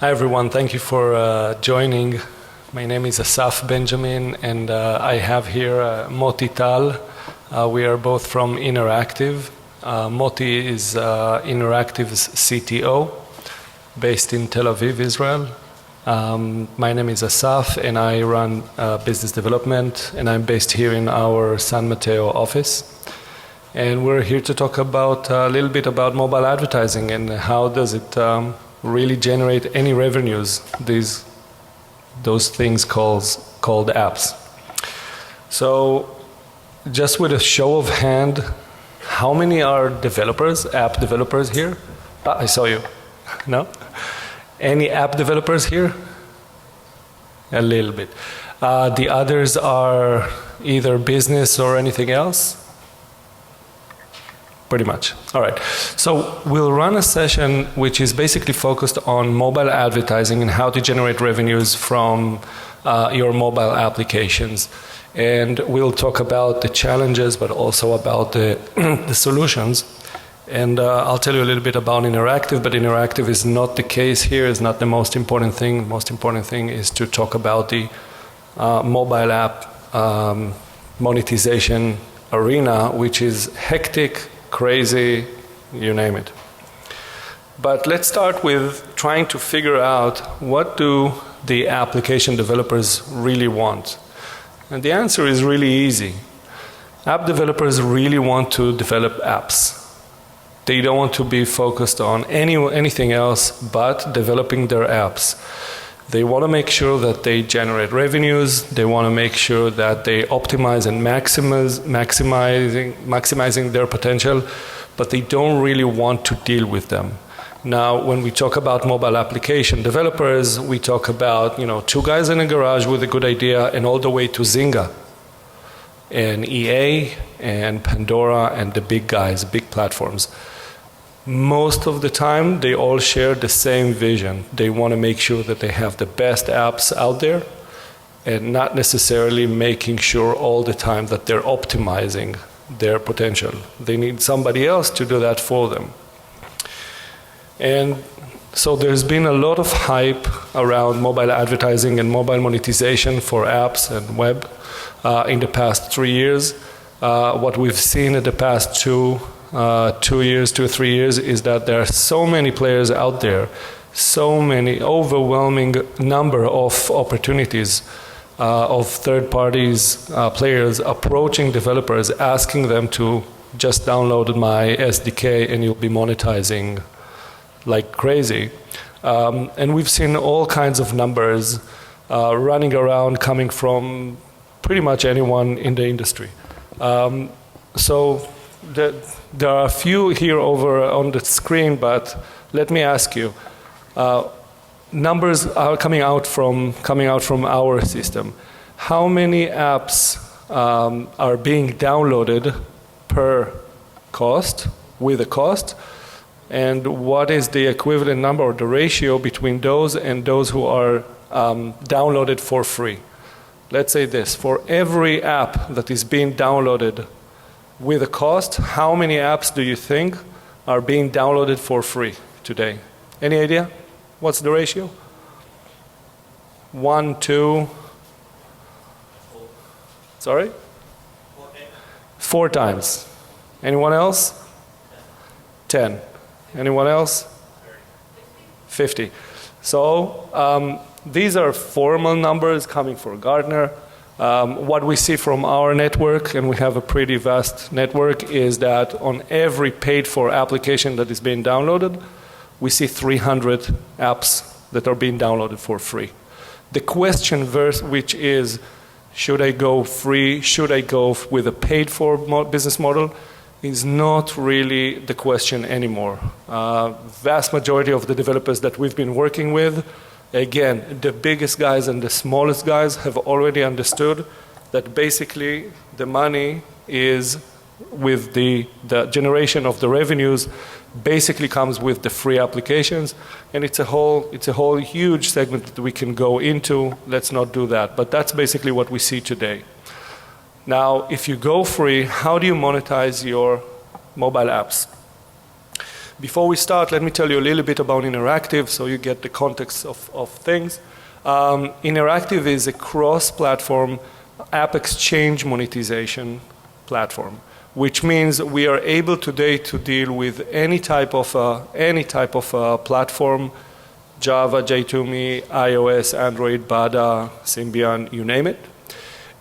Hi everyone, thank you for joining. My name is Asaf Benjamin and I have here Moti Tal. We are both from Interactive. Moti is Interactive's CTO based in Tel Aviv, Israel. My name is Asaf and I run business development and I'm based here in our San Mateo office. And we're here to talk about a little bit about mobile advertising and how does it really generate any revenues, those things called apps. So just with a show of hand, how many are developers, app developers here? I saw you. No? Any app developers here? A little bit. The others are either business or anything else? Pretty much. All right. So we'll run a session which is basically focused on mobile advertising and how to generate revenues from your mobile applications. And we'll talk about the challenges, but also about the solutions. And I'll tell you a little bit about Interactive, but Interactive is not the case here, is not the most important thing. The most important thing is to talk about the mobile app monetization arena, which is hectic, crazy, you name it. But let's start with trying to figure out what do the application developers really want. And the answer is really easy. App developers really want to develop apps. They don't want to be focused on anything else but developing their apps. They want to make sure that they generate revenues. They want to make sure that they optimize and maximizing their potential, but they don't really want to deal with them. Now, when we talk about mobile application developers, we talk about, two guys in a garage with a good idea and all the way to Zynga and EA and Pandora and the big guys, big platforms. Most of the time, they all share the same vision. They want to make sure that they have the best apps out there and not necessarily making sure all the time that they're optimizing their potential. They need somebody else to do that for them. And so there's been a lot of hype around mobile advertising and mobile monetization for apps and web in the past 3 years. What we've seen in the past 2 or 3 years is that there are so many players out there, so many overwhelming number of opportunities of third parties, players approaching developers, asking them to just download my SDK and you'll be monetizing like crazy. And we've seen all kinds of numbers running around coming from pretty much anyone in the industry. So there are a few here over on the screen, but let me ask you, numbers are coming out from our system. How many apps are being downloaded per cost, with a cost, and what is the equivalent number or the ratio between those and those who are downloaded for free? Let's say this, for every app that is being downloaded with a cost, how many apps do you think are being downloaded for free today? Any idea? What's the ratio? 1, 2. Sorry? 4 times. Anyone else? 10. Anyone else? 50. So these are formal numbers coming from Gartner. What we see from our network, and we have a pretty vast network, is that on every paid-for application that is being downloaded, we see 300 apps that are being downloaded for free. The question which is, should I go free, should I go with a paid-for business model, is not really the question anymore. Vast majority of the developers that we've been working with, again, the biggest guys and the smallest guys have already understood that basically the money is with the generation of the revenues basically comes with the free applications, and it's a whole huge segment that we can go into. Let's not do that, but that's basically what we see today. Now, if you go free, how do you monetize your mobile apps? Before we start, let me tell you a little bit about Interactive so you get the context of things. Interactive is a cross-platform app exchange monetization platform, which means we are able today to deal with any type of platform, Java, J2ME, iOS, Android, Bada, Symbian, you name it.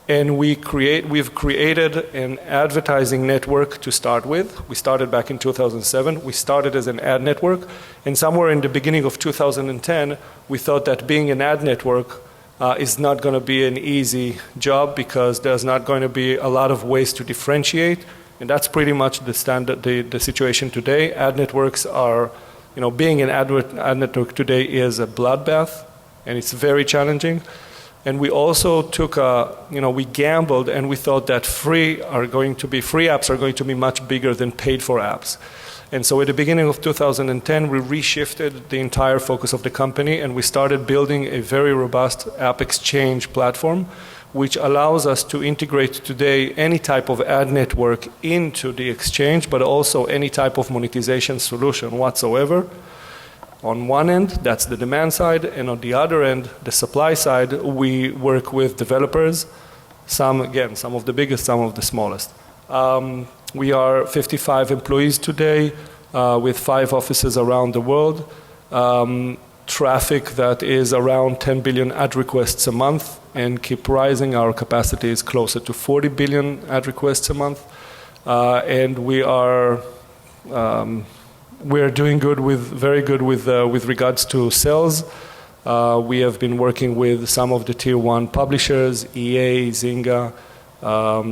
And we've created an advertising network to start with. We started back in 2007. We started as an ad network. And somewhere in the beginning of 2010, we thought that being an ad network is not going to be an easy job because there's not going to be a lot of ways to differentiate. And that's pretty much the standard, the situation today. Ad networks are, being an ad network today is a bloodbath, and it's very challenging. And we also took we gambled and we thought that free apps are going to be much bigger than paid for apps. And so at the beginning of 2010, we reshifted the entire focus of the company and we started building a very robust app exchange platform, which allows us to integrate today any type of ad network into the exchange, but also any type of monetization solution whatsoever. On one end, that's the demand side, and on the other end, the supply side, we work with developers, some of the biggest, some of the smallest. We are 55 employees today with 5 offices around the world. Traffic that is around 10 billion ad requests a month and keep rising. Our capacity is closer to 40 billion ad requests a month. And we are doing very good with regards to sales. We have been working with some of the tier 1 publishers, EA, Zynga,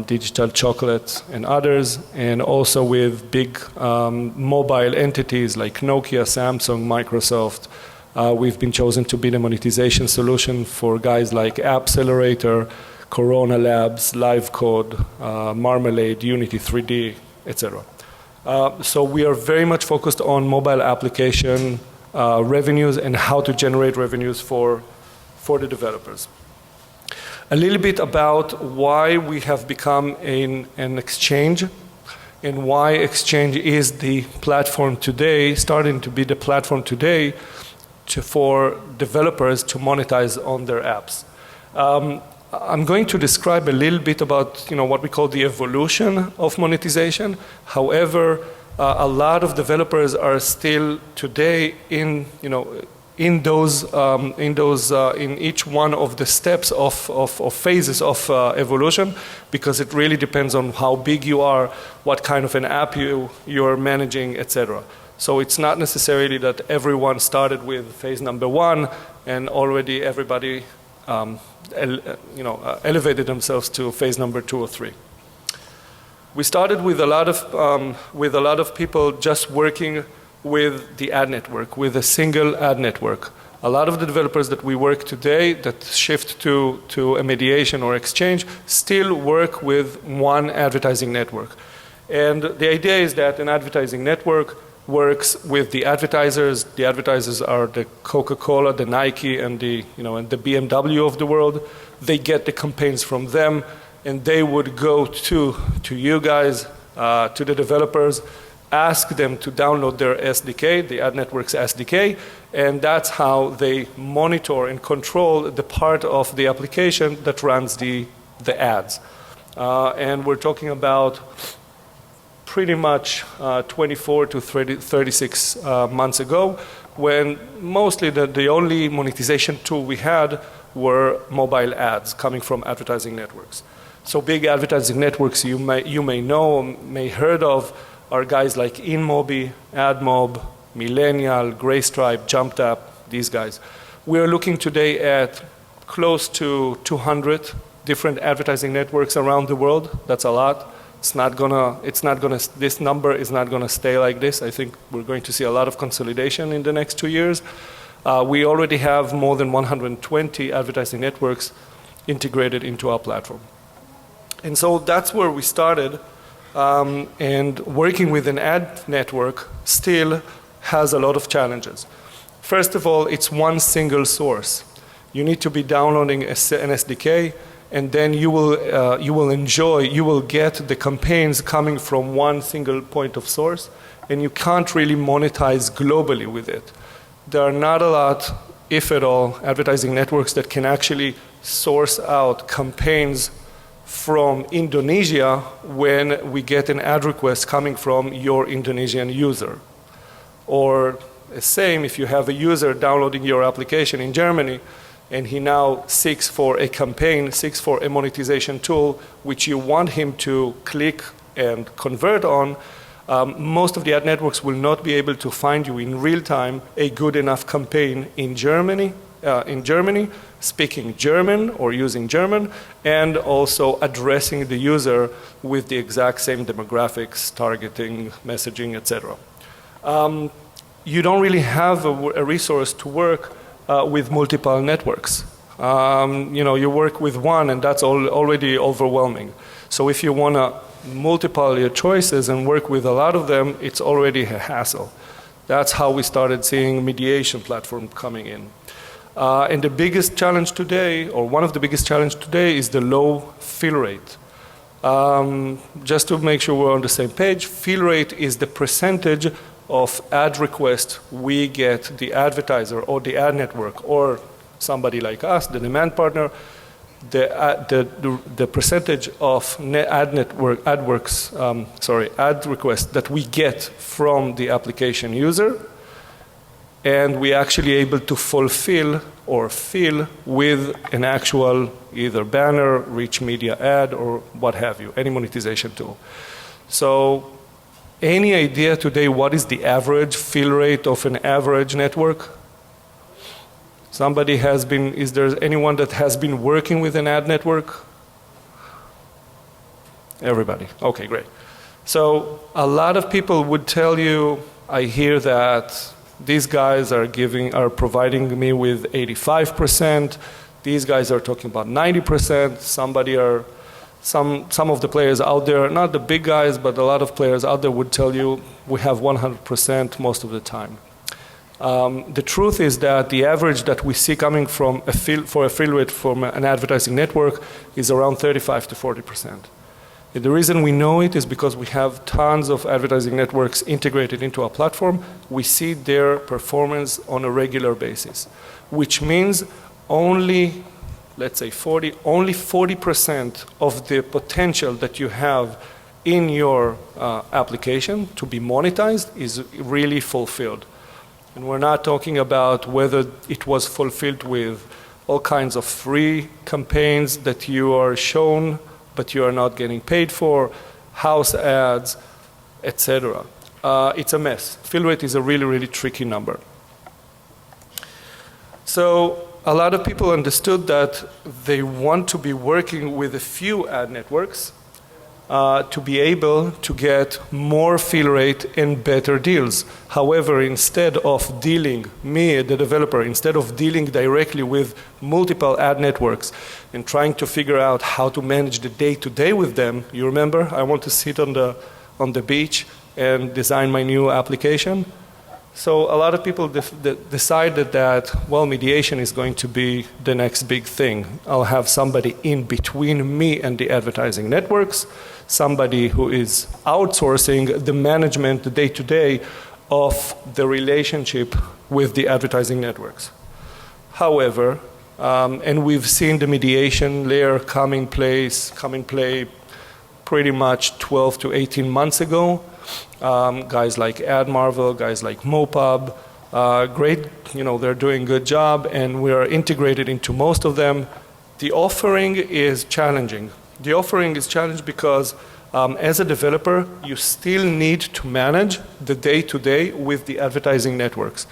Digital Chocolate and others, and also with big mobile entities like Nokia, Samsung, Microsoft. We've been chosen to be the monetization solution for guys like Appcelerator, Corona Labs, LiveCode, Marmalade, Unity 3D, etc. So we are very much focused on mobile application revenues and how to generate revenues for the developers. A little bit about why we have become an exchange and why exchange is the platform today, starting to be the platform today for developers to monetize on their apps. I'm going to describe a little bit about what we call the evolution of monetization. However, a lot of developers are still today in each one of the steps of phases of evolution, because it really depends on how big you are, what kind of an app you're managing, etc. So it's not necessarily that everyone started with phase number 1 and already everybody elevated themselves to phase number 2 or 3. We started with a lot of people just working with the ad network, with a single ad network. A lot of the developers that we work today that shift to a mediation or exchange still work with one advertising network. And the idea is that an advertising network works with the advertisers. The advertisers are the Coca-Cola, the Nike, and the BMW of the world. They get the campaigns from them, and they would go to you guys, to the developers, ask them to download their SDK, the ad network's SDK, and that's how they monitor and control the part of the application that runs the ads. And we're talking about pretty much 24 to 36 months ago, when mostly the only monetization tool we had were mobile ads coming from advertising networks. So big advertising networks you may know, may heard of, are guys like InMobi, AdMob, Millennial, Graystripe, JumpTap, these guys. We are looking today at close to 200 different advertising networks around the world. That's a lot. This number is not gonna stay like this. I think we're going to see a lot of consolidation in the next 2 years. We already have more than 120 advertising networks integrated into our platform. And so that's where we started. And working with an ad network still has a lot of challenges. First of all, it's one single source. You need to be downloading an SDK, and then you will get the campaigns coming from one single point of source, and you can't really monetize globally with it. There are not a lot, if at all, advertising networks that can actually source out campaigns from Indonesia when we get an ad request coming from your Indonesian user. Or the same if you have a user downloading your application in Germany and he now seeks for a campaign, seeks for a monetization tool which you want him to click and convert on, most of the ad networks will not be able to find you in real time a good enough campaign in Germany, speaking German or using German, and also addressing the user with the exact same demographics, targeting, messaging, etc. You don't really have a resource to work with multiple networks. You work with one and that's already overwhelming. So if you want to multiply your choices and work with a lot of them, it's already a hassle. That's how we started seeing mediation platform coming in. And the biggest challenge today, or one of the biggest challenges today, is the low fill rate. Just to make sure we're on the same page, fill rate is the percentage of ad requests we get the advertiser or the ad network or somebody like us, the demand partner, the percentage of ad requests that we get from the application user, and we actually able to fulfill or fill with an actual either banner, rich media ad, or what have you, any monetization tool. So any idea today what is the average fill rate of an average network? Somebody has been, is there anyone that has been working with an ad network? Everybody, okay, great. So a lot of people would tell you, I hear that these guys are providing me with 85%, these guys are talking about 90%, some of the players out there, not the big guys, but a lot of players out there would tell you we have 100% most of the time. The truth is that the average that we see coming from a fill rate from an advertising network is around 35 to 40%. And the reason we know it is because we have tons of advertising networks integrated into our platform. We see their performance on a regular basis, which means only, let's say only 40% of the potential that you have in your application to be monetized is really fulfilled. And we're not talking about whether it was fulfilled with all kinds of free campaigns that you are shown but you are not getting paid for, house ads, etc. It's a mess. Fill rate is a really, really tricky number. So a lot of people understood that they want to be working with a few ad networks to be able to get more fill rate and better deals. However, instead of dealing, me, the developer, instead of dealing directly with multiple ad networks and trying to figure out how to manage the day-to-day with them, you remember, I want to sit on the beach and design my new application. So a lot of people decided that, well, mediation is going to be the next big thing. I'll have somebody in between me and the advertising networks, somebody who is outsourcing the management, the day-to-day of the relationship with the advertising networks. However, and we've seen the mediation layer come in play pretty much 12 to 18 months ago. Guys like AdMarvel, guys like Mopub, great, they're doing a good job and we are integrated into most of them. The offering is challenging. The offering is challenging because as a developer, you still need to manage the day-to-day with the advertising networks.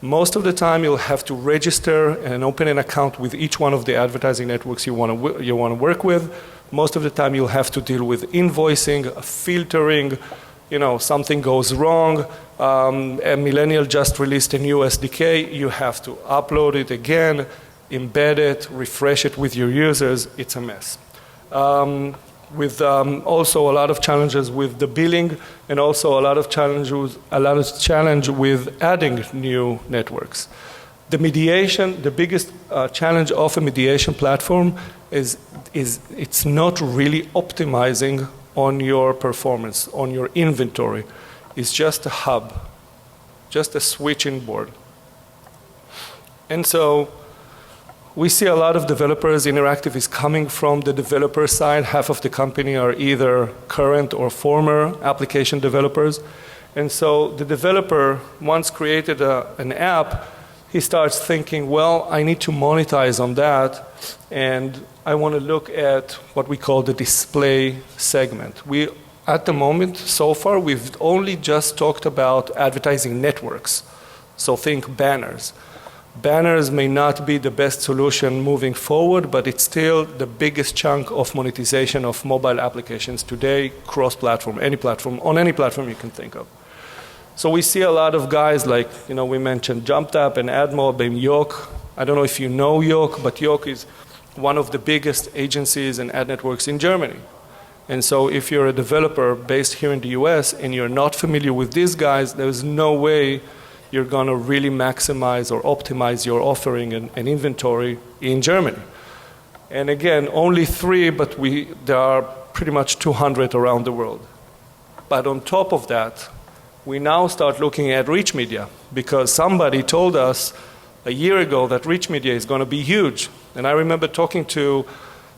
Most of the time you'll have to register and open an account with each one of the advertising networks you want to work with. Most of the time you'll have to deal with invoicing, filtering, something goes wrong, a millennial just released a new SDK, you have to upload it again, embed it, refresh it with your users, it's a mess. With also a lot of challenges with the billing and also a lot of challenge with adding new networks. The mediation, the biggest challenge of a mediation platform is it's not really optimizing on your performance, on your inventory. is just a hub, just a switching board. And so we see a lot of developers. Interactive is coming from the developer side. Half of the company are either current or former application developers. And so the developer once created an app, he starts thinking, well, I need to monetize on that, and I want to look at what we call the display segment. At the moment, so far, we've only just talked about advertising networks. So think banners. Banners may not be the best solution moving forward, but it's still the biggest chunk of monetization of mobile applications today, cross-platform, any platform, on any platform you can think of. So we see a lot of guys like, we mentioned JumpTap and AdMob and Yoke. I don't know if you know Yoke, but Yoke is one of the biggest agencies and ad networks in Germany. And so if you're a developer based here in the US and you're not familiar with these guys, there's no way you're going to really maximize or optimize your offering and inventory in Germany. And again, only 3, but there are pretty much 200 around the world. But on top of that, we now start looking at rich media, because somebody told us a year ago that rich media is going to be huge. And I remember talking to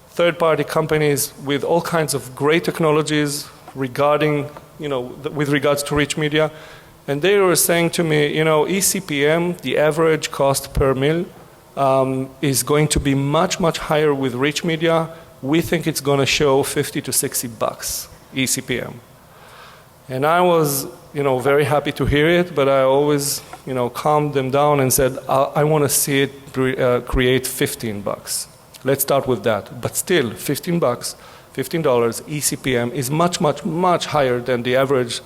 third-party companies with all kinds of great technologies regarding, with regards to rich media. And they were saying to me, eCPM, the average cost per mil, is going to be much, much higher with rich media. We think it's going to show $50 to $60 eCPM. And I was, very happy to hear it, but I always, calmed them down and said, I want to see it create $15. Let's start with that. But still, $15 eCPM is much, much, much higher than the average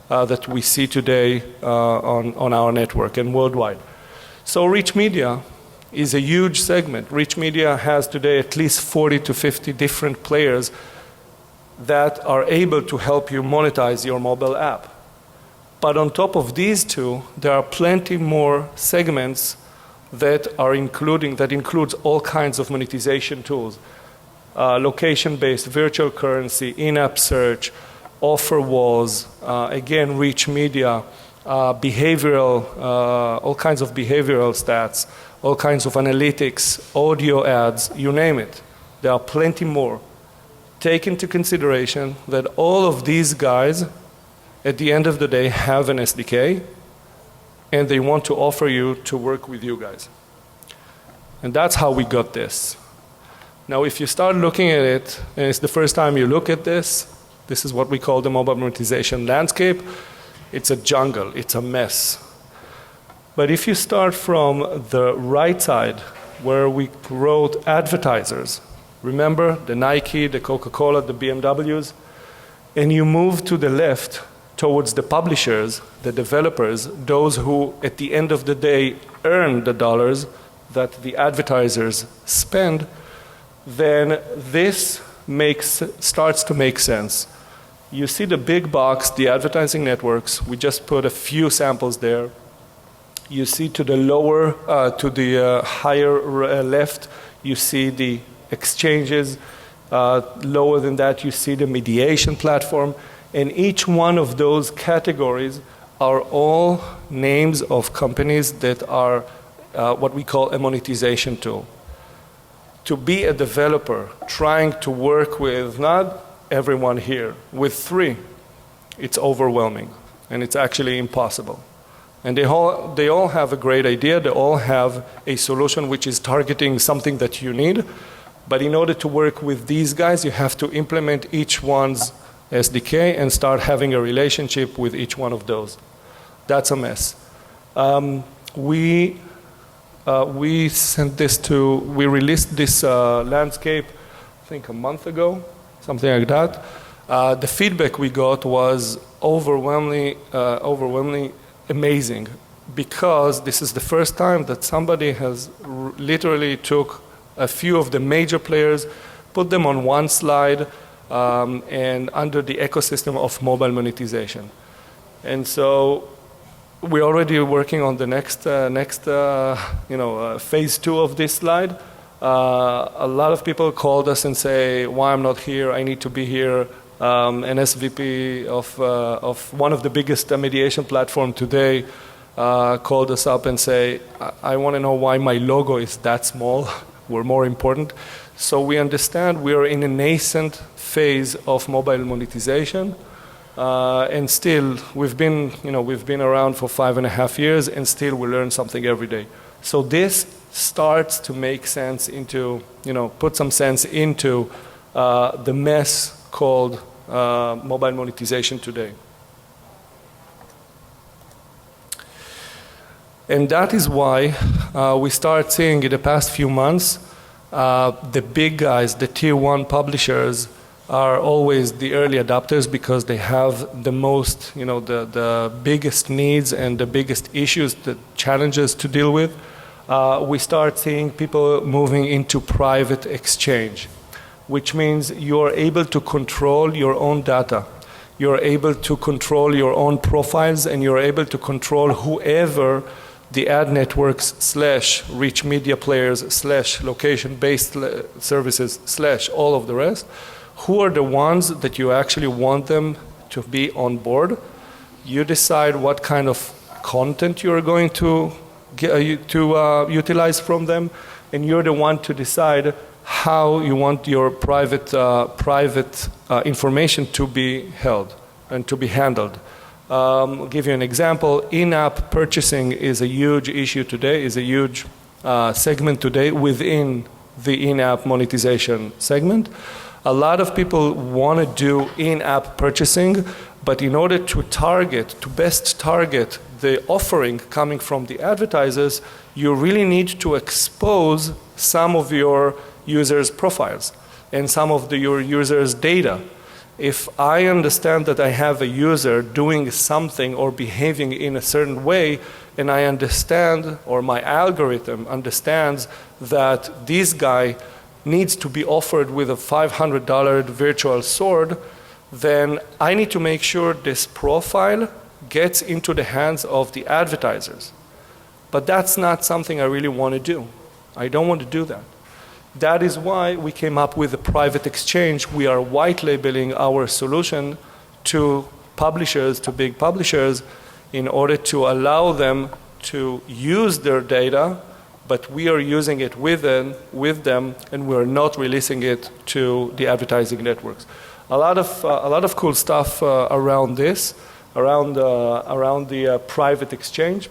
that we see today on our network and worldwide. So rich media is a huge segment. Rich media has today at least 40 to 50 different players that are able to help you monetize your mobile app. But on top of these two, there are plenty more segments that includes all kinds of monetization tools. Location-based, virtual currency, in-app search, offer walls, again, rich media, behavioral, all kinds of behavioral stats, all kinds of analytics, audio ads, you name it. There are plenty more. Take into consideration that all of these guys, at the end of the day, have an SDK, and they want to offer you to work with you guys. And that's how we got this. Now, if you start looking at it, and it's the first time you look at this, this is what we call the mobile monetization landscape. It's a jungle, it's a mess. But if you start from the right side, where we wrote advertisers, remember the Nike, the Coca-Cola, the BMWs, and you move to the left towards the publishers, the developers, those who at the end of the day earn the dollars that the advertisers spend, then this starts to make sense. You see the big box, the advertising networks. We just put a few samples there. You see to the higher left, you see the exchanges. Lower than that, you see the mediation platform. And each one of those categories are all names of companies that are what we call a monetization tool. To be a developer trying to work with not everyone here, with 3, it's overwhelming, and it's actually impossible. And they all have a great idea. They all have a solution which is targeting something that you need. But in order to work with these guys, you have to implement each one's SDK and start having a relationship with each one of those. That's a mess. We released this landscape, I think a month ago, something like that. The feedback we got was overwhelmingly amazing, because this is the first time that somebody has literally took a few of the major players, put them on one slide, and under the ecosystem of mobile monetization. And so we're already working on the next phase 2 of this slide. A lot of people called us and say, why I'm not here, I need to be here. an SVP of one of the biggest mediation platform today, called us up and say, I want to know why my logo is that small. We're more important. So we understand we are in a nascent phase of mobile monetization. And still, we've been around for 5.5 years, and still we learn something every day. So this starts to make sense into, put some sense into the mess called mobile monetization today. And that is why we start seeing in the past few months, the big guys, the tier 1 publishers, are always the early adopters because they have the most, the biggest needs and the biggest issues, the challenges to deal with. We start seeing people moving into private exchange, which means you're able to control your own data. You're able to control your own profiles, and you're able to control whoever the ad networks / rich media players / location-based services / all of the rest, who are the ones that you actually want them to be on board. You decide what kind of content you're going to utilize from them, and you're the one to decide how you want your private information to be held and to be handled. I'll give you an example. In-app purchasing is a huge issue today, is a huge segment today within the in-app monetization segment. A lot of people want to do in-app purchasing, but in order to best target the offering coming from the advertisers, you really need to expose some of your users' profiles and some of your users' data. If I understand that I have a user doing something or behaving in a certain way, and I understand, or my algorithm understands, that this guy needs to be offered with a $500 virtual sword, then I need to make sure this profile gets into the hands of the advertisers. But that's not something I really want to do. I don't want to do that. That is why we came up with a private exchange. We are white labeling our solution to publishers, to big publishers, in order to allow them to use their data, but we are using it with them, and we're not releasing it to the advertising networks. A lot of cool stuff around this, around the private exchange.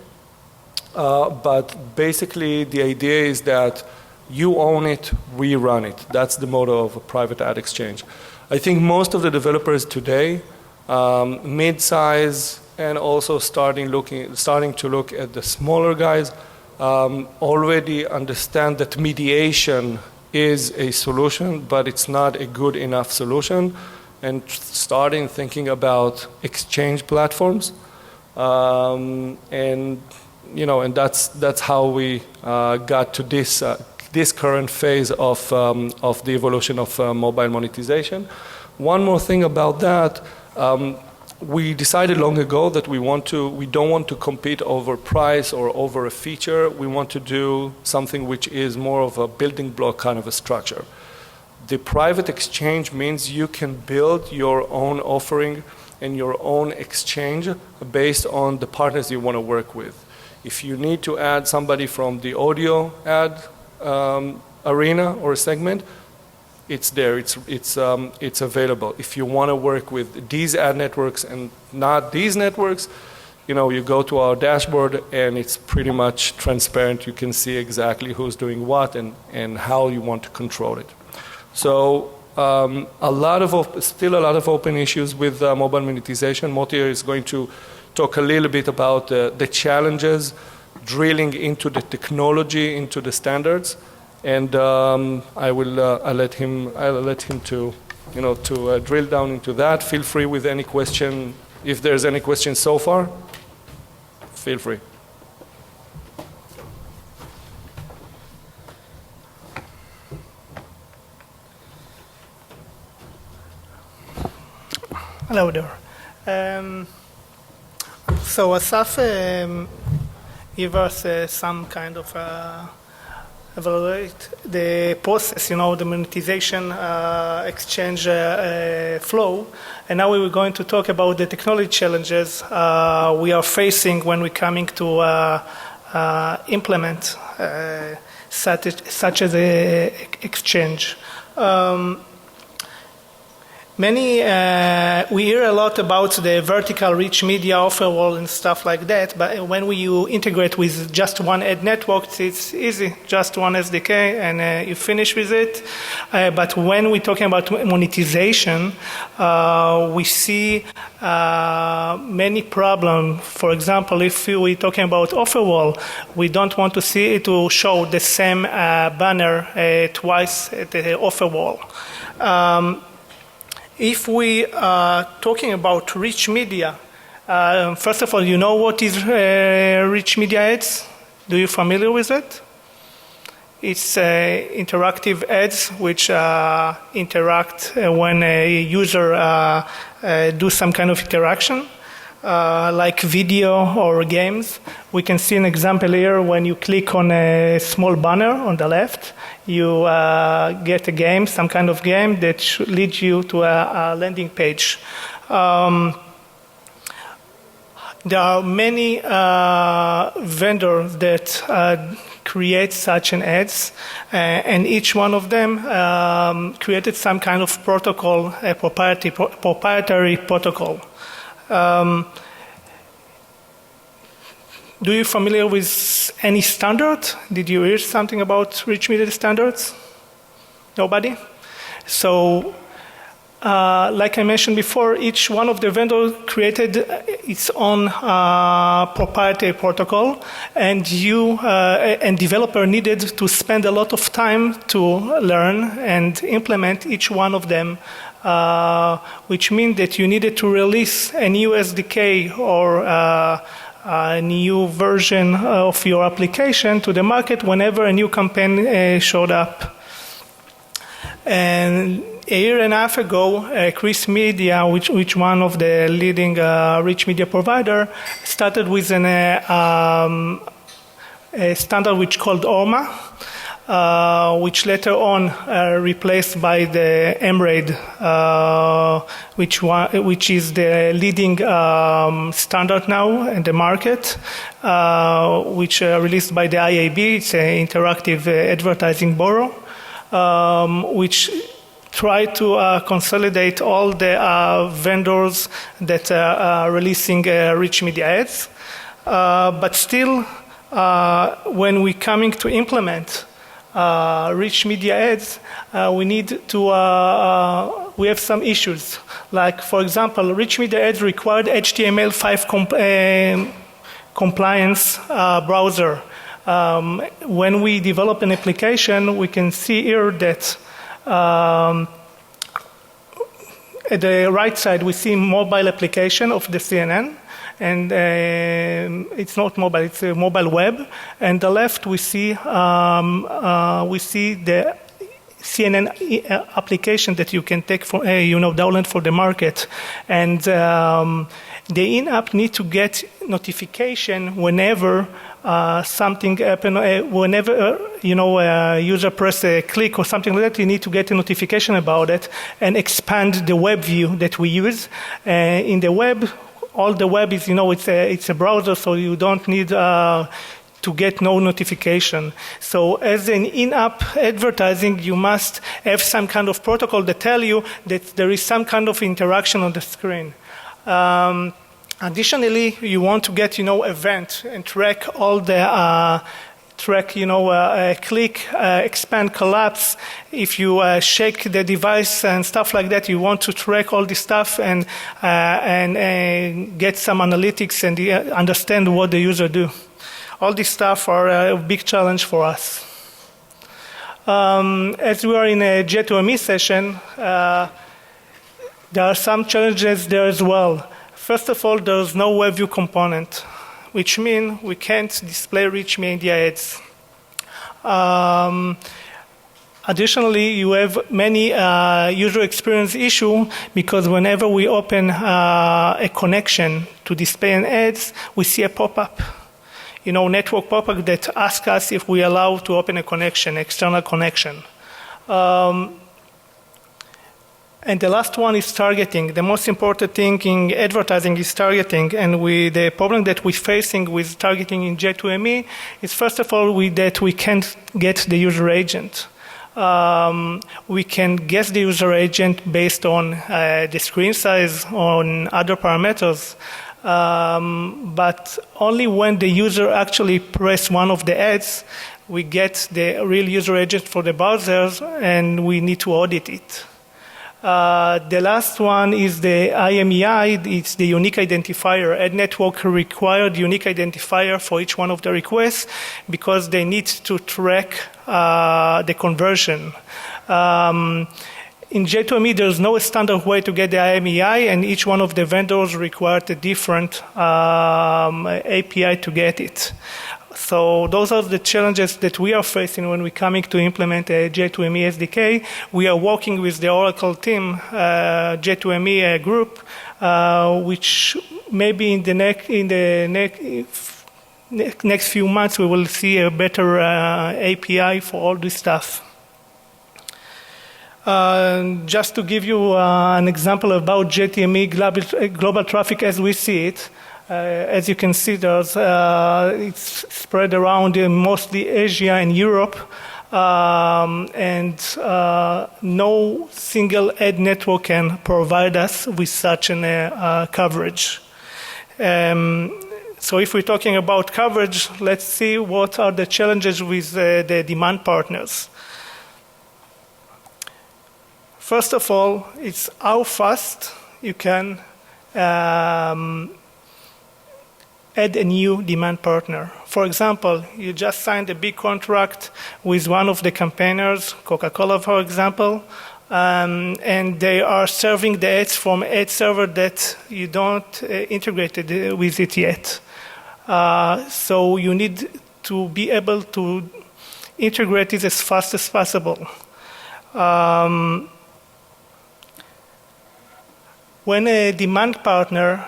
But basically, the idea is that you own it, we run it. That's the motto of a private ad exchange. I think most of the developers today, mid-size, and also starting to look at the smaller guys, already understand that mediation is a solution, but it's not a good enough solution, and starting thinking about exchange platforms, and that's how we got to this current phase of the evolution of mobile monetization. One more thing about that. We decided long ago that we don't want to compete over price or over a feature. We want to do something which is more of a building block kind of a structure. The private exchange means you can build your own offering and your own exchange based on the partners you want to work with. If you need to add somebody from the audio ad arena or segment, it's there, it's available. If you want to work with these ad networks and not these networks, you go to our dashboard and it's pretty much transparent. You can see exactly who's doing what and how you want to control it. So still a lot of open issues with mobile monetization. Moti is going to talk a little bit about the challenges, drilling into the technology, into the standards. And I'll let him to drill down into that. Feel free with any question. If there's any questions so far, feel free. Hello there. So Asaf gave us some kind of evaluate the process, the monetization exchange flow. And now we were going to talk about the technology challenges we are facing when we're coming to implement such as a exchange. We hear a lot about the vertical rich media offer wall and stuff like that, but when you integrate with just one ad network, it's easy, just one SDK and you finish with it. But when we're talking about monetization, we see many problems. For example, if we're talking about offer wall, we don't want to see it to show the same banner twice at the offer wall. If we are talking about rich media, first of all, you know what is rich media ads? Do you familiar with it? It's interactive ads which interact when a user do some kind of interaction, like video or games. We can see an example here when you click on a small banner on the left. You get a game, some kind of game that should lead you to a landing page. There are many vendors that create such an ads, and each one of them created some kind of protocol, a proprietary protocol. Do you familiar with any standard? Did you hear something about rich media standards? Nobody? So, like I mentioned before, each one of the vendors created its own proprietary protocol, and developer needed to spend a lot of time to learn and implement each one of them, which means that you needed to release a new SDK or a new version of your application to the market whenever a new campaign showed up. And a year and a half ago, Chris Media, which one of the leading rich media provider, started with a standard which called ORMA, which later on replaced by the MRAID, which is the leading standard now in the market, which released by the IAB. It's an interactive advertising bureau, which try to consolidate all the vendors that are releasing rich media ads. But still, when we're coming to implement rich media ads, we have some issues. Like, for example, rich media ads required HTML5 compliance browser. When we develop an application, we can see here that at the right side, we see mobile application of the CNN. And it's not mobile; it's a mobile web. And the left, we see the CNN application that you can take for download for the market. And the in-app need to get notification whenever something happen. Whenever user press a click or something like that, you need to get a notification about it and expand the web view that we use in the web. All the web is, it's a browser, so you don't need to get no notification. So as an in-app advertising, you must have some kind of protocol that tell you that there is some kind of interaction on the screen. Additionally, you want to get, event and track all the click, expand, collapse. If you shake the device and stuff like that, you want to track all this stuff and get some analytics and understand what the user do. All this stuff are a big challenge for us. As we are in a J2ME session, there are some challenges there as well. First of all, there's no webview component, which means we can't display rich media ads. Additionally, you have many user experience issue because whenever we open a connection to display an ads, we see a pop-up. network pop-up that ask us if we allow to open a connection, external connection. And the last one is targeting. The most important thing in advertising is targeting. And the problem that we're facing with targeting in J2ME is, first of all, that we can't get the user agent. We can guess the user agent based on the screen size, on other parameters. But only when the user actually press one of the ads, we get the real user agent for the browsers, and we need to audit it. The last one is the IMEI. It's the unique identifier. Ad network required unique identifier for each one of the requests because they need to track the conversion. In J2ME, there's no standard way to get the IMEI, and each one of the vendors required a different API to get it. So those are the challenges that we are facing when we're coming to implement a J2ME SDK. We are working with the Oracle team, J2ME group, which maybe in the next few months we will see a better API for all this stuff. Just to give you an example about J2ME global traffic as we see it, as you can see, it's spread around in mostly Asia and Europe, and no single ad network can provide us with such an coverage. So if we're talking about coverage, let's see what are the challenges with the demand partners. First of all, it's how fast you can add a new demand partner. For example, you just signed a big contract with one of the campaigners, Coca-Cola, for example, and they are serving the ads from ad server that you don't integrated with it yet. So you need to be able to integrate it as fast as possible. When a demand partner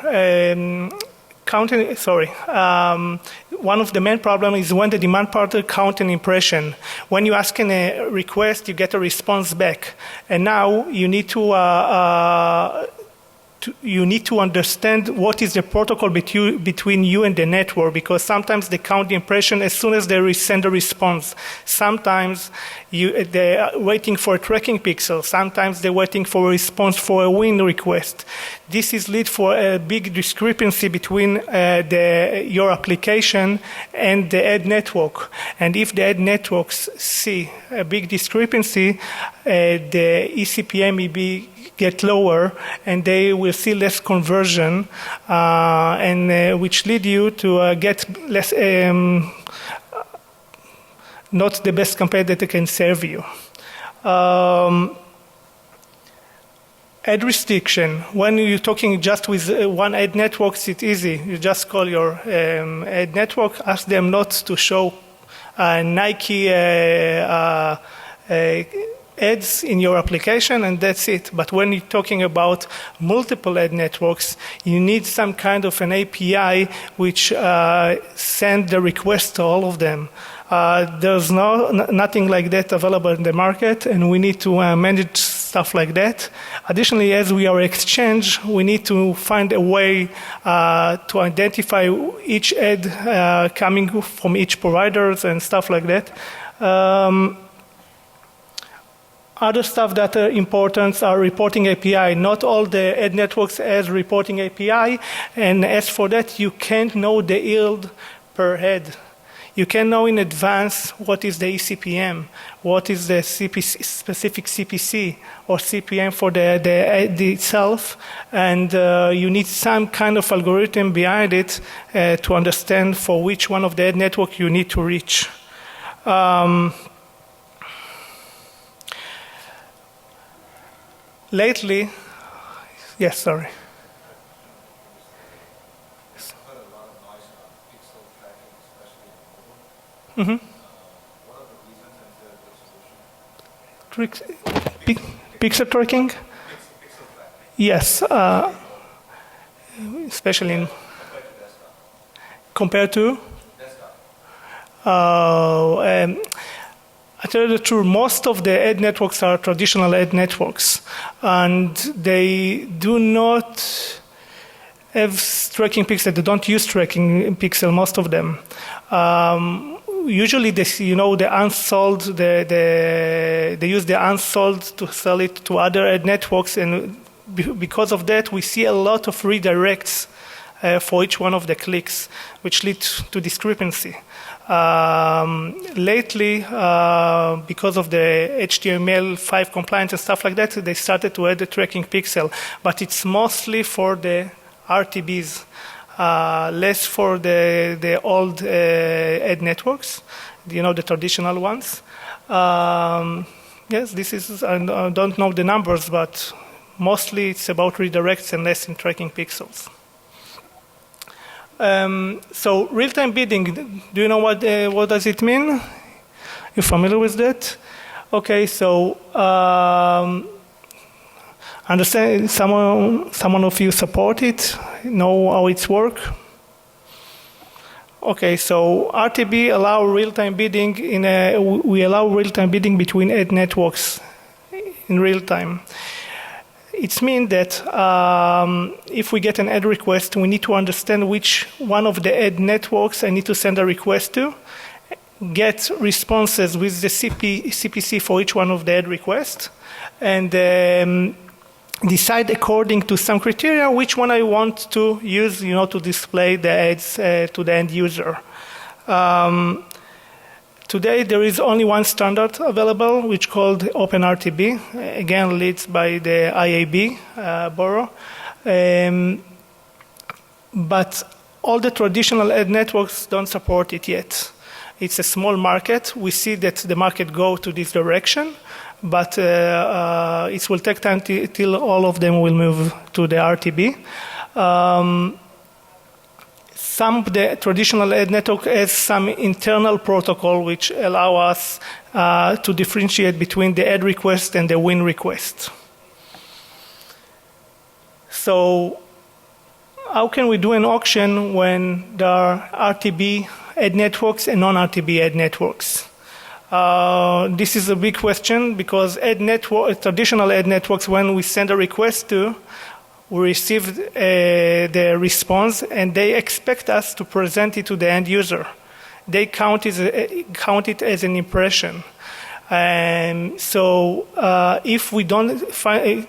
one of the main problems is when the demand partner count an impression. When you ask a request, you get a response back. And now you need to understand what is the protocol between you and the network, because sometimes they count the impression as soon as they send a response. Sometimes they are waiting for a tracking pixel. Sometimes they're waiting for a response for a win request. This is lead for a big discrepancy between your application and the ad network. And if the ad networks see a big discrepancy, the eCPM may get lower, and they will see less conversion, and which lead you to get less, not the best campaign that can serve you. Ad restriction. When you're talking just with one ad network, it's easy. You just call your ad network, ask them not to show Nike ads in your application, and that's it. But when you're talking about multiple ad networks, you need some kind of an API which send the request to all of them. There's nothing like that available in the market, and we need to manage stuff like that. Additionally, as we are exchange, we need to find a way to identify each ad coming from each providers and stuff like that. Other stuff that are important are reporting API. Not all the ad networks has reporting API, and as for that, you can't know the yield per head. You can know in advance what is the eCPM, what is the specific CPC or CPM for the ad itself, and you need some kind of algorithm behind it to understand for which one of the ad network you need to reach. Lately, yes, sorry. Mm-hmm. Pixel tracking? Yes, especially in compared to I tell you the truth, most of the ad networks are traditional ad networks, and they do not have tracking pixel. They don't use tracking pixel, most of them. Usually, the unsold, they use the unsold to sell it to other ad networks, and because of that, we see a lot of redirects for each one of the clicks, which lead to discrepancy. Lately, because of the HTML5 compliance and stuff like that, they started to add the tracking pixel, but it's mostly for the RTBs, less for the old ad networks, the traditional ones. Yes, this is, I don't know the numbers, but mostly it's about redirects and less in tracking pixels. So real-time bidding, do you know what does it mean? You familiar with that? Okay, so understand someone of you support it, know how it's work? Okay, so RTB allow real-time bidding we allow real-time bidding between ad networks in real time. It means that if we get an ad request, we need to understand which one of the ad networks I need to send a request to, get responses with the CPC for each one of the ad requests, and decide according to some criteria which one I want to use, to display the ads to the end user. Today, there is only one standard available, which is called OpenRTB, again, leads by the IAB Bureau. But all the traditional ad networks don't support it yet. It's a small market. We see that the market go to this direction, but it will take time till all of them will move to the RTB. Some of the traditional ad network has some internal protocol which allow us to differentiate between the ad request and the win request. So how can we do an auction when there are RTB ad networks and non-RTB ad networks? This is a big question because traditional ad networks, when we send a request to, we receive the response, and they expect us to present it to the end user. They count it as an impression. And so if we don't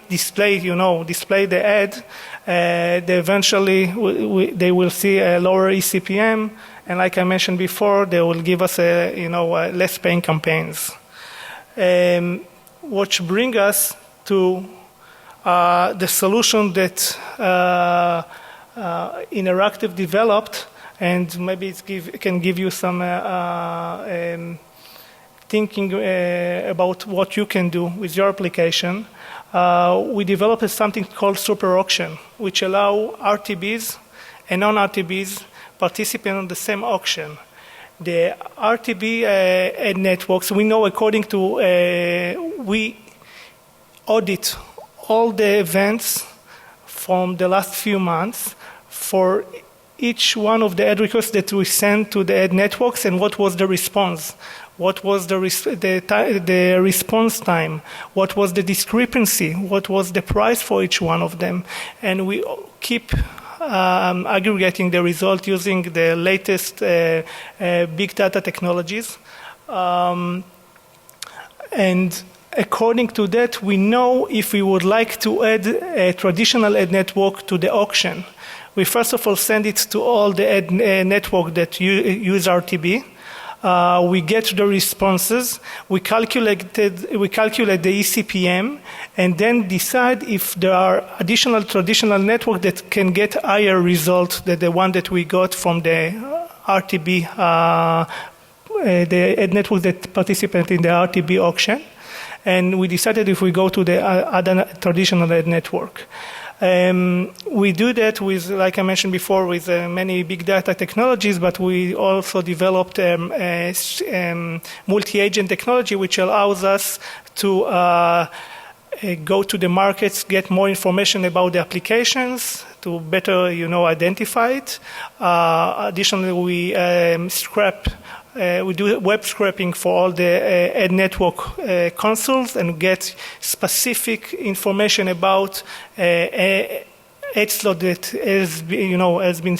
display the ad, they eventually they will see a lower eCPM, and like I mentioned before, they will give us less paying campaigns. Which brings us to the solution that Interactive developed, and maybe it can give you some thinking about what you can do with your application. We developed something called Super Auction, which allow RTBs and non-RTBs participate in the same auction. The RTB ad networks, we know according to, we audit all the events from the last few months for each one of the ad requests that we sent to the ad networks, and what was the response, what was the response time, what was the discrepancy, what was the price for each one of them, and we keep aggregating the result using the latest big data technologies, and according to that, we know if we would like to add a traditional ad network to the auction. We first of all send it to all the ad network that use RTB. We get the responses. We calculate the eCPM, and then decide if there are additional traditional network that can get higher result than the one that we got from the RTB, the ad network that participate in the RTB auction. And we decided if we go to the other traditional ad network. We do that with, like I mentioned before, with many big data technologies, but we also developed multi-agent technology, which allows us to go to the markets, get more information about the applications, to better, identify it. Additionally, we scrap we do web scraping for all the ad network consoles and get specific information about ad slot that has been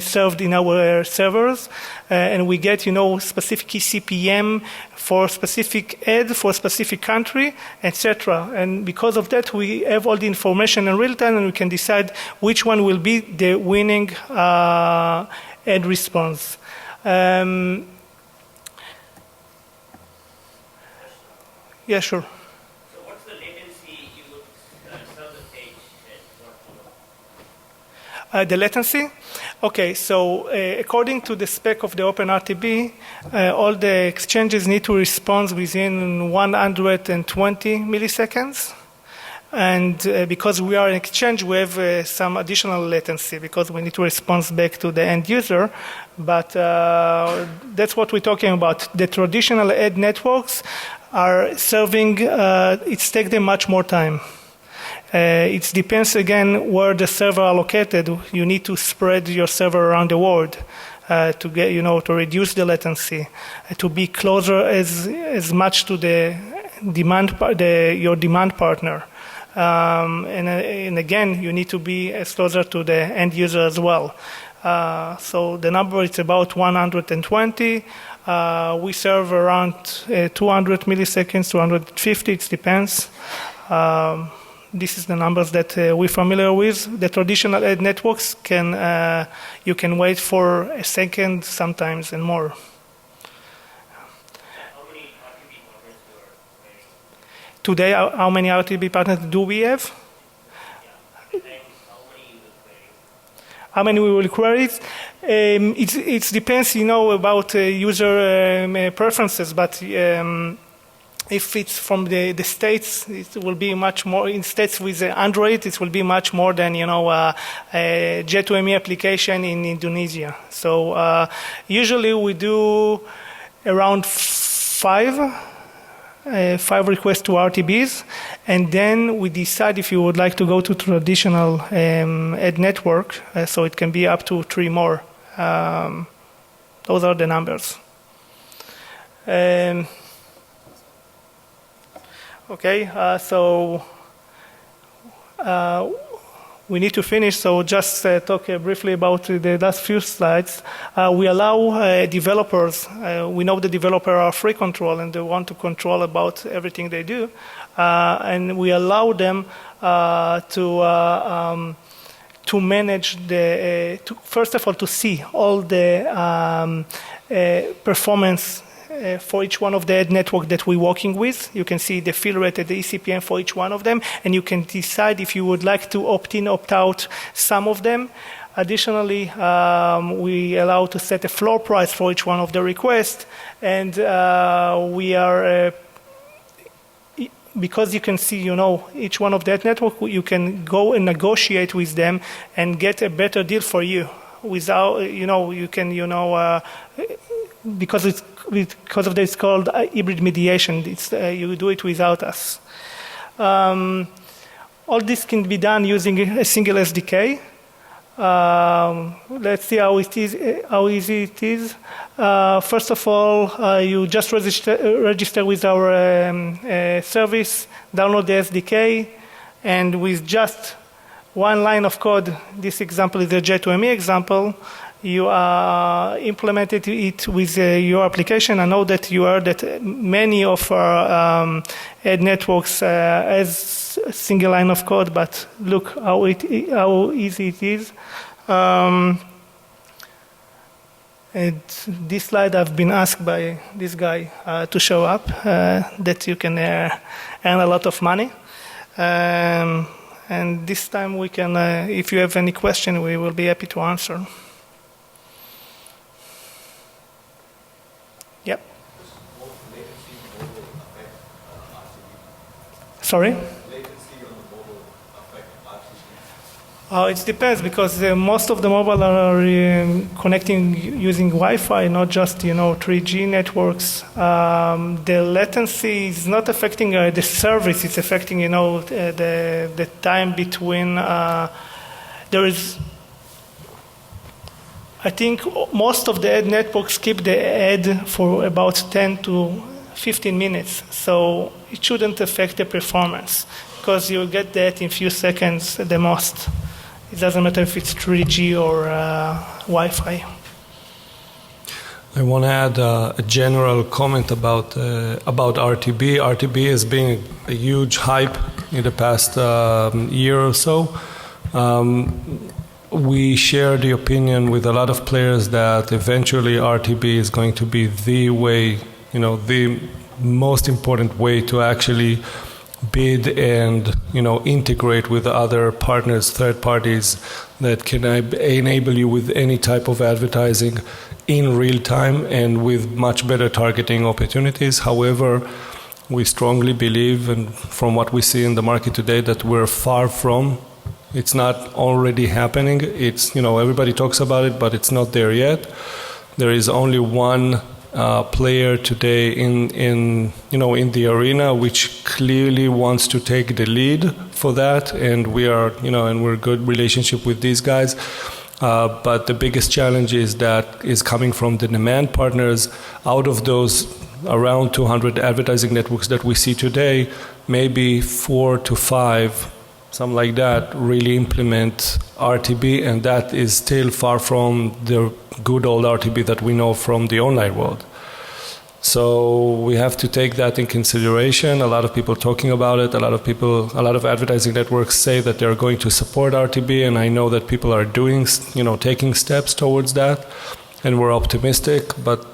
served in our servers, and we get specific eCPM for specific ad for specific country, etc. And because of that, we have all the information in real time, and we can decide which one will be the winning ad response. Yeah, sure. The latency? Okay, so according to the spec of the OpenRTB, all the exchanges need to respond within 120 milliseconds. And because we are an exchange, we have some additional latency because we need to respond back to the end user. But that's what we're talking about. The traditional ad networks are serving, it's taking them much more time. It depends again where the server are located. You need to spread your server around the world to get, to reduce the latency, to be closer as much to the demand, your demand partner. And again, you need to be as closer to the end user as well. So the number is about 120. We serve around 200 milliseconds, 250. It depends. This is the numbers that we're familiar with. The traditional ad networks you can wait for a second sometimes and more. How many RTB partners are querying? Today, how many RTB partners do we have? Yeah. And How many we will query? It depends, about user preferences, but if it's from the States, it will be much more. In States with Android, it will be much more than, a J2ME application in Indonesia. So usually we do around five requests to RTBs, and then we decide if you would like to go to traditional ad network, so it can be up to 3 more. Those are the numbers. Okay, so we need to finish, so just talk briefly about the last few slides. We allow developers, we know the developers are free control and they want to control about everything they do, and we allow them to manage first of all, to see all the performance for each one of the ad network that we're working with. You can see the fill rate and the eCPM for each one of them, and you can decide if you would like to opt in, opt out some of them. Additionally, we allow to set a floor price for each one of the requests, and we are because you can see, each one of that network, you can go and negotiate with them and get a better deal for you. Without, you can, because of this, it's called hybrid mediation. You do it without us. All this can be done using a single SDK. Let's see how easy it is. First of all, you just register with our service, download the SDK, and with just one line of code, this example is a J2ME example, you implemented it with your application. I know that you heard that many of our ad networks has a single line of code, but look how easy it is. And this slide I've been asked by this guy to show up, that you can earn a lot of money. And this time we can, if you have any question, we will be happy to answer. Yep. Sorry? It depends, because most of the mobile are connecting using Wi-Fi, not just 3G networks. The latency is not affecting the service; it's affecting the time between. There is. I think most of the ad networks keep the ad for about 10 to 15 minutes, so it shouldn't affect the performance because you'll get that in a few seconds at the most. It doesn't matter if it's 3G or Wi-Fi. I want to add a general comment about RTB. RTB has been a huge hype in the past year or so. We share the opinion with a lot of players that eventually RTB is going to be the way, the most important way to actually bid and, integrate with other partners, third parties that can enable you with any type of advertising in real time and with much better targeting opportunities. However, we strongly believe, and from what we see in the market today, that we're far from. It's not already happening. It's, everybody talks about it, but it's not there yet. There is only one player today in the arena which clearly wants to take the lead for that, and we are, and we're good relationship with these guys. But the biggest challenge is coming from the demand partners. Out of those around 200 advertising networks that we see today, maybe 4 to 5, something like that, really implement RTB, and that is still far from the good old RTB that we know from the online world. So we have to take that in consideration. A lot of people talking about it. A lot of advertising networks say that they're going to support RTB, and I know that people are doing, taking steps towards that, and we're optimistic, but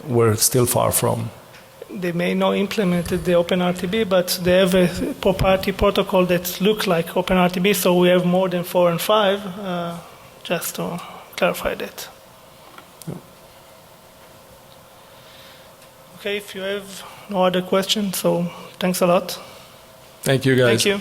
we're still far from. They may not implemented the OpenRTB, but they have a proprietary protocol that looks like OpenRTB, so we have more than 4 and 5, just to clarify that. Okay, if you have no other questions, so thanks a lot. Thank you, guys. Thank you.